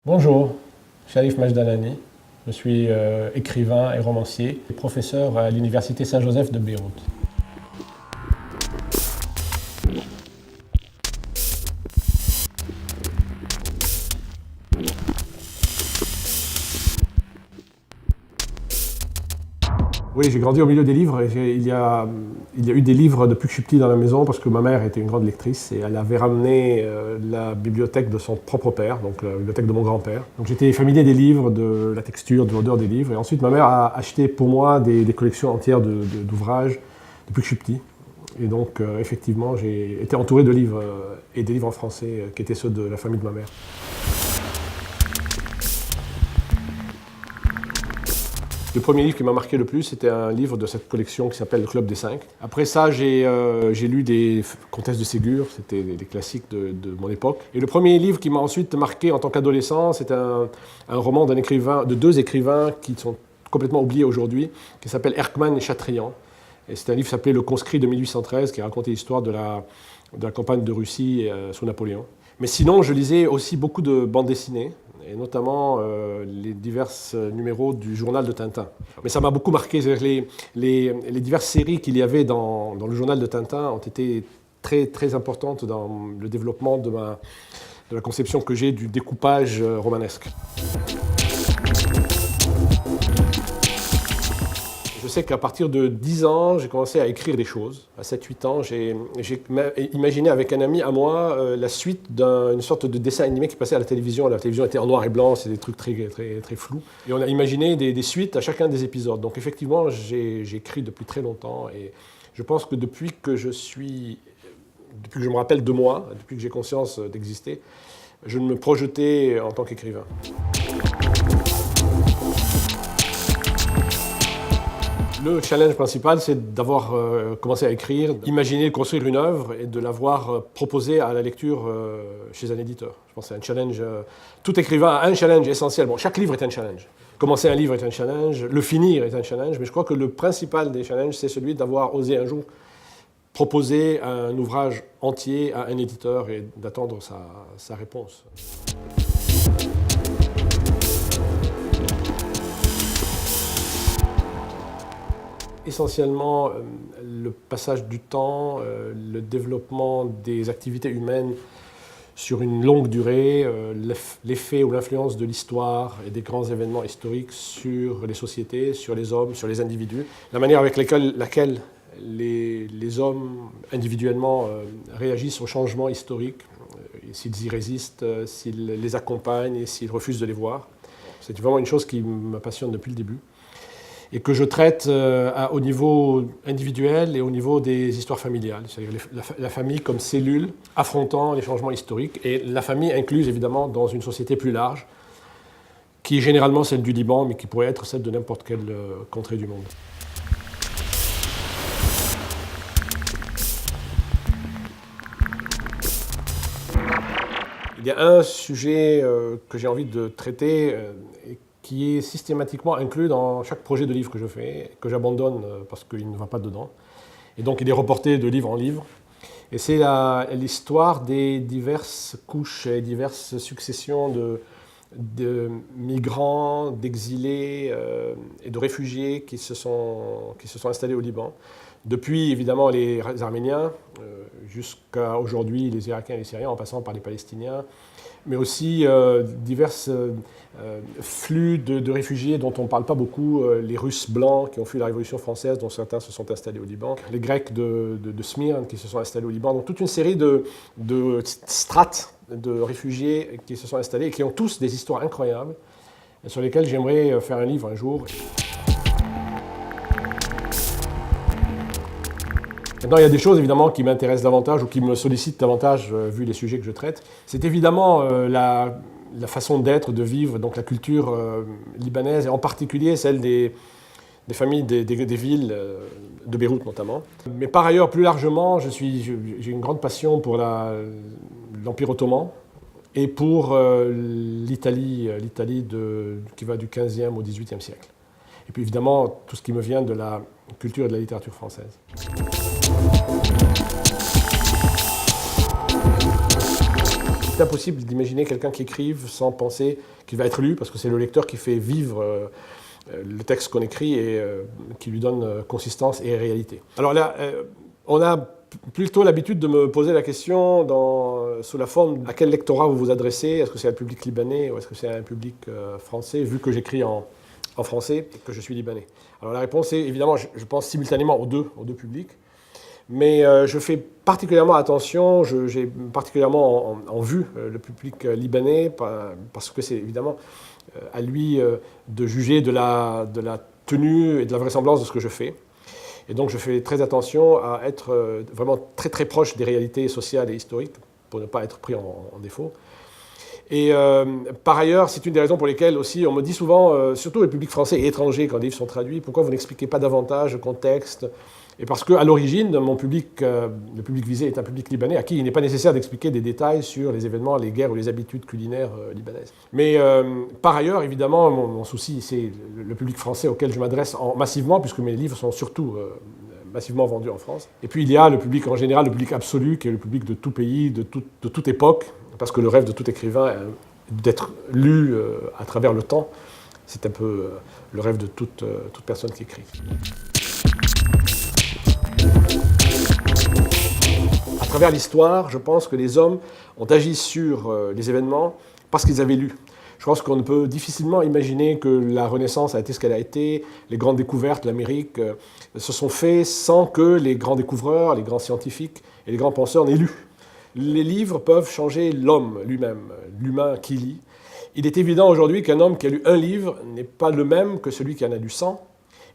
Bonjour, Sharif Majdalani. Je suis écrivain et romancier, et professeur à l'Université Saint-Joseph de Beyrouth. Oui, j'ai grandi au milieu des livres. Il y a eu des livres depuis que je suis petit dans la maison parce que ma mère était une grande lectrice et elle avait ramené la bibliothèque de son propre père, donc la bibliothèque de mon grand-père. Donc j'étais familier des livres, de la texture, de l'odeur des livres. Et ensuite, ma mère a acheté pour moi des collections entières d'ouvrages depuis que je suis petit. Et donc, effectivement, j'ai été entouré de livres et des livres en français qui étaient ceux de la famille de ma mère. Le premier livre qui m'a marqué le plus, c'était un livre de cette collection qui s'appelle Le Club des Cinq. Après ça, j'ai lu des Comtesses de Ségur, c'était des classiques de mon époque. Et le premier livre qui m'a ensuite marqué en tant qu'adolescent, c'est un roman de deux écrivains qui sont complètement oubliés aujourd'hui, qui s'appelle Erckmann et Chatrian. Et c'est un livre qui s'appelait Le Conscrit de 1813, qui racontait l'histoire de la campagne de Russie sous Napoléon. Mais sinon, je lisais aussi beaucoup de bandes dessinées, et notamment les divers numéros du journal de Tintin. Mais ça m'a beaucoup marqué. Les diverses séries qu'il y avait dans le journal de Tintin ont été très, très importantes dans le développement de la conception que j'ai du découpage romanesque. Je sais qu'à partir de 10 ans, j'ai commencé à écrire des choses. À 7-8 ans, j'ai imaginé avec un ami à moi la suite d'une sorte de dessin animé qui passait à la télévision. La télévision était en noir et blanc, c'est des trucs très, très, très flous. Et on a imaginé des suites à chacun des épisodes. Donc effectivement, j'ai écrit depuis très longtemps. Et je pense que depuis que je me rappelle de moi, depuis que j'ai conscience d'exister, je me projetais en tant qu'écrivain. Le challenge principal, c'est d'avoir commencé à écrire, d'imaginer construire une œuvre et de l'avoir proposée à la lecture chez un éditeur. Je pense que c'est un challenge. Tout écrivain a un challenge essentiel. Bon, chaque livre est un challenge. Commencer un livre est un challenge, le finir est un challenge, mais je crois que le principal des challenges, c'est celui d'avoir osé un jour proposer un ouvrage entier à un éditeur et d'attendre sa réponse. Essentiellement, le passage du temps, le développement des activités humaines sur une longue durée, l'effet ou l'influence de l'histoire et des grands événements historiques sur les sociétés, sur les hommes, sur les individus, la manière avec laquelle les hommes individuellement réagissent aux changements historiques, s'ils y résistent, s'ils les accompagnent et s'ils refusent de les voir. C'est vraiment une chose qui me passionne depuis le début et que je traite au niveau individuel et au niveau des histoires familiales, c'est-à-dire la famille comme cellule affrontant les changements historiques, et la famille incluse évidemment dans une société plus large, qui est généralement celle du Liban, mais qui pourrait être celle de n'importe quelle contrée du monde. Il y a un sujet que j'ai envie de traiter qui est systématiquement inclus dans chaque projet de livre que je fais, que j'abandonne parce qu'il ne va pas dedans. Et donc il est reporté de livre en livre. Et c'est l'histoire des diverses couches et diverses successions de migrants, d'exilés et de réfugiés qui se sont installés au Liban. Depuis évidemment les Arméniens, jusqu'à aujourd'hui les Irakiens et les Syriens, en passant par les Palestiniens, mais aussi divers flux de réfugiés dont on ne parle pas beaucoup, les Russes blancs qui ont fui la Révolution française, dont certains se sont installés au Liban, les Grecs de Smyrne qui se sont installés au Liban, donc toute une série de strates de réfugiés qui se sont installés et qui ont tous des histoires incroyables, sur lesquelles j'aimerais faire un livre un jour. Maintenant, il y a des choses évidemment qui m'intéressent davantage ou qui me sollicitent davantage vu les sujets que je traite. C'est évidemment la façon d'être, de vivre, donc la culture libanaise, et en particulier celle des familles des villes, de Beyrouth notamment. Mais par ailleurs, plus largement, j'ai une grande passion pour l'Empire ottoman et pour l'Italie qui va du XVe au XVIIIe siècle. Et puis évidemment, tout ce qui me vient de la culture et de la littérature française. c'est impossible d'imaginer quelqu'un qui écrive sans penser qu'il va être lu, parce que c'est le lecteur qui fait vivre le texte qu'on écrit et qui lui donne consistance et réalité. Alors là, on a plutôt l'habitude de me poser la question sous la forme à quel lectorat vous vous adressez. Est-ce que c'est un public libanais ou est-ce que c'est un public français, vu que j'écris en français et que je suis libanais? Alors la réponse est évidemment, je pense simultanément aux deux publics. Mais je fais particulièrement attention, j'ai particulièrement en vue le public libanais, parce que c'est évidemment à lui de juger de la tenue et de la vraisemblance de ce que je fais. Et donc je fais très attention à être vraiment très très proche des réalités sociales et historiques, pour ne pas être pris en défaut. Et par ailleurs, c'est une des raisons pour lesquelles aussi on me dit souvent, surtout le public français et étranger, quand les livres sont traduits, pourquoi vous n'expliquez pas davantage le contexte? Et parce qu'à l'origine, mon public, le public visé est un public libanais à qui il n'est pas nécessaire d'expliquer des détails sur les événements, les guerres ou les habitudes culinaires libanaises. Mais par ailleurs, évidemment, mon souci, c'est le public français auquel je m'adresse massivement, puisque mes livres sont surtout massivement vendus en France. Et puis il y a le public en général, le public absolu, qui est le public de tout pays, de toute époque, parce que le rêve de tout écrivain, d'être lu à travers le temps, c'est un peu le rêve de toute personne qui écrit. À travers l'histoire, je pense que les hommes ont agi sur les événements parce qu'ils avaient lu. Je pense qu'on peut difficilement imaginer que la Renaissance a été ce qu'elle a été, les grandes découvertes de l'Amérique se sont faites sans que les grands découvreurs, les grands scientifiques et les grands penseurs n'aient lu. Les livres peuvent changer l'homme lui-même, l'humain qui lit. Il est évident aujourd'hui qu'un homme qui a lu un livre n'est pas le même que celui qui en a lu 100.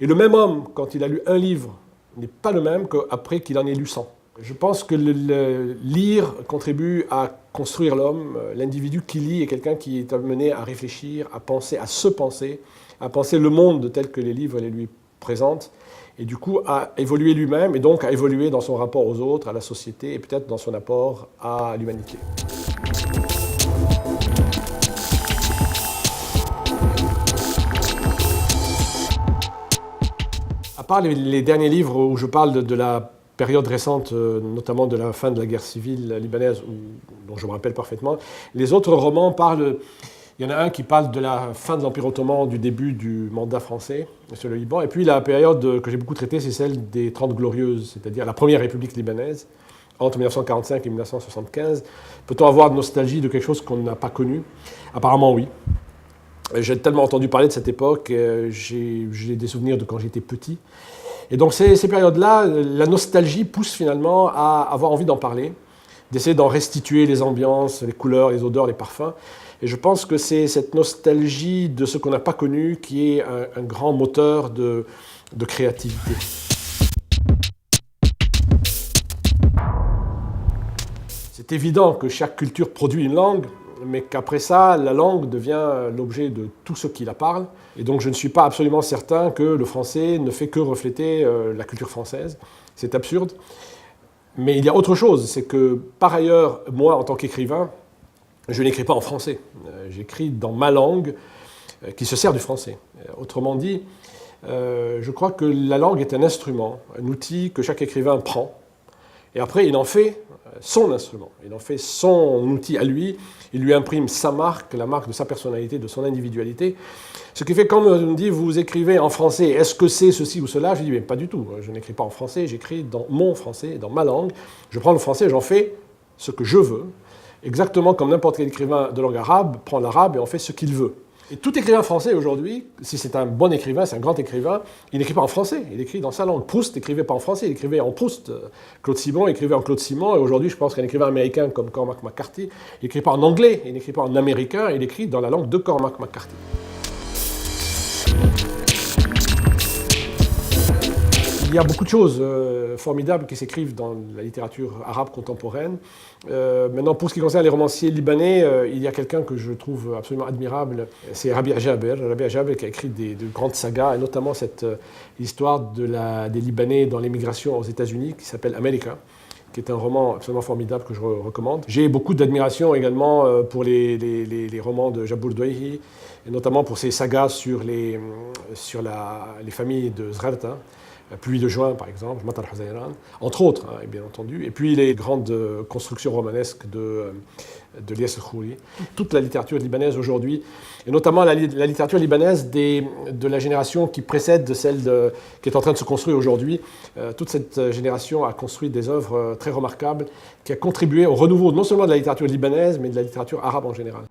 Et le même homme, quand il a lu un livre, n'est pas le même qu'après qu'il en ait lu 100. Je pense que le lire contribue à construire l'homme. L'individu qui lit est quelqu'un qui est amené à réfléchir, à penser, à penser le monde tel que les livres les lui présentent, et du coup à évoluer lui-même, et donc à évoluer dans son rapport aux autres, à la société, et peut-être dans son apport à l'humanité. À part les derniers livres où je parle de la période récente, notamment de la fin de la guerre civile libanaise, dont je me rappelle parfaitement, les autres romans parlent... Il y en a un qui parle de la fin de l'Empire ottoman, du début du mandat français sur le Liban, et puis la période que j'ai beaucoup traitée, c'est celle des 30 Glorieuses, c'est-à-dire la première République libanaise, entre 1945 et 1975. Peut-on avoir de nostalgie de quelque chose qu'on n'a pas connu? Apparemment oui. J'ai tellement entendu parler de cette époque, j'ai des souvenirs de quand j'étais petit. Et donc ces périodes-là, la nostalgie pousse finalement à avoir envie d'en parler, d'essayer d'en restituer les ambiances, les couleurs, les odeurs, les parfums. Et je pense que c'est cette nostalgie de ce qu'on n'a pas connu qui est un grand moteur de créativité. C'est évident que chaque culture produit une langue, mais qu'après ça, la langue devient l'objet de tous ceux qui la parlent. Et donc je ne suis pas absolument certain que le français ne fait que refléter la culture française. C'est absurde. Mais il y a autre chose, c'est que par ailleurs, moi en tant qu'écrivain, je n'écris pas en français. J'écris dans ma langue qui se sert du français. Autrement dit, je crois que la langue est un instrument, un outil que chaque écrivain prend. Et après, il en fait son instrument, il en fait son outil à lui, il lui imprime sa marque, la marque de sa personnalité, de son individualité. Ce qui fait quand on me dit, vous écrivez en français, est-ce que c'est ceci ou cela? Je dis, mais pas du tout, je n'écris pas en français, j'écris dans mon français, dans ma langue. Je prends le français, j'en fais ce que je veux, exactement comme n'importe quel écrivain de langue arabe prend l'arabe et en fait ce qu'il veut. Et tout écrivain français aujourd'hui, si c'est un bon écrivain, c'est un grand écrivain, il n'écrit pas en français, il écrit dans sa langue. Proust n'écrivait pas en français, il écrivait en Proust. Claude Simon écrivait en Claude Simon, et aujourd'hui je pense qu'un écrivain américain comme Cormac McCarthy, il n'écrit pas en anglais, il n'écrit pas en américain, il écrit dans la langue de Cormac McCarthy. Il y a beaucoup de choses formidables qui s'écrivent dans la littérature arabe contemporaine. Maintenant, pour ce qui concerne les romanciers libanais, il y a quelqu'un que je trouve absolument admirable, c'est Rabia Jaber. Rabia Jaber qui a écrit de grandes sagas, et notamment cette histoire des Libanais dans l'émigration aux États-Unis qui s'appelle America, qui est un roman absolument formidable que je recommande. J'ai beaucoup d'admiration également pour les romans de Jabbour Douaihi, et notamment pour ses sagas sur les familles de Zrarta. Pluie de juin, par exemple, Matar Huzayran, entre autres, hein, bien entendu. Et puis les grandes constructions romanesques de de Lies El-Khoury. Toute la littérature libanaise aujourd'hui, et notamment la littérature libanaise de la génération qui précède de celle qui est en train de se construire aujourd'hui. Toute cette génération a construit des œuvres très remarquables qui a contribué au renouveau non seulement de la littérature libanaise, mais de la littérature arabe en général.